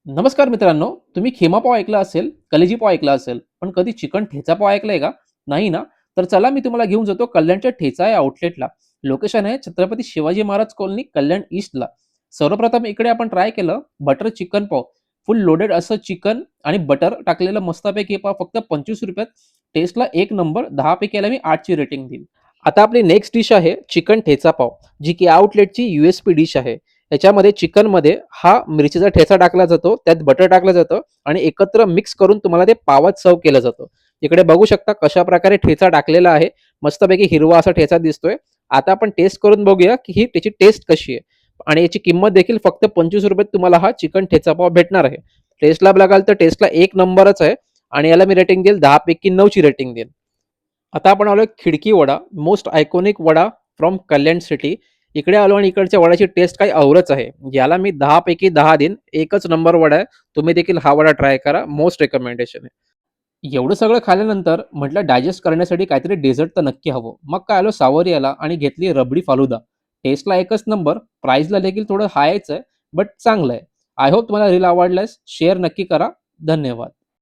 नमस्कार मित्रांनो, तुम्ही खिमा पाव ऐकला असेल, कलेजी पाव ऐकला असेल, पण कधी चिकन ठेचा पाव ऐकलाय का? नाही ना? तर चला मी तुम्हाला घेऊन जातो कल्याणच्या ठेचा या आउटलेटला. लोकेशन आहे छत्रपती शिवाजी महाराज कॉलनी, कल्याण ईस्टला. सर्वप्रथम इकडे आपण ट्राय केलं बटर चिकन पाव. फुल लोडेड असं चिकन आणि बटर टाकलेलं मस्तपैकी पाव फक्त ₹25त. टेस्टला एक नंबर, 10 पैकी याला मी 8ची रेटिंग देईन. आता आपली नेक्स्ट डिश आहे चिकन ठेचा पाव, जी की आउटलेटची यू-एस-पी डिश आहे. याच्यामध्ये चिकनमध्ये हा मिरचीचा ठेचा टाकला जातो, त्यात बटर टाकलं जातं आणि एकत्र मिक्स करून तुम्हाला ते पावात सर्व्ह केलं जातं. इकडे बघू शकता कशाप्रकारे ठेचा टाकलेला आहे. मस्तपैकी हिरवा असा ठेचा दिसतोय. आता आपण टेस्ट करून बघूया, की ही त्याची टेस्ट कशी आहे आणि याची किंमत देखील फक्त ₹25त तुम्हाला हा चिकन ठेचा पाव भेटणार आहे. टेस्टला बघाल तर टेस्टला एक नंबरच आहे आणि याला मी रेटिंग देईल 10 पैकी 9ची रेटिंग देईन. आता आपण आलोय खिडकी vada, most iconic vada from Kalyan city. इकडे आलो आणि इकडच्या वड्याची टेस्ट काही औरच आहे. याला मी 10 पैकी 10 देईन. एकच नंबर वडा आहे. तुम्ही देखील हा वडा ट्राय करा. मोस्ट रिकमेंडेशन आहे. एवढं सगळं खाल्ल्यानंतर म्हटलं डायजेस्ट करण्यासाठी काहीतरी डेझर्ट तर नक्की हवं. मग काय आलो सावरियाला आणि घेतली रबडी फालुदा. टेस्टला एकच नंबर, प्राईसला देखील थोडं हायच आहे, बट चांगलं आहे. आय होप तुम्हाला रील आवडल्यास शेअर नक्की करा. धन्यवाद.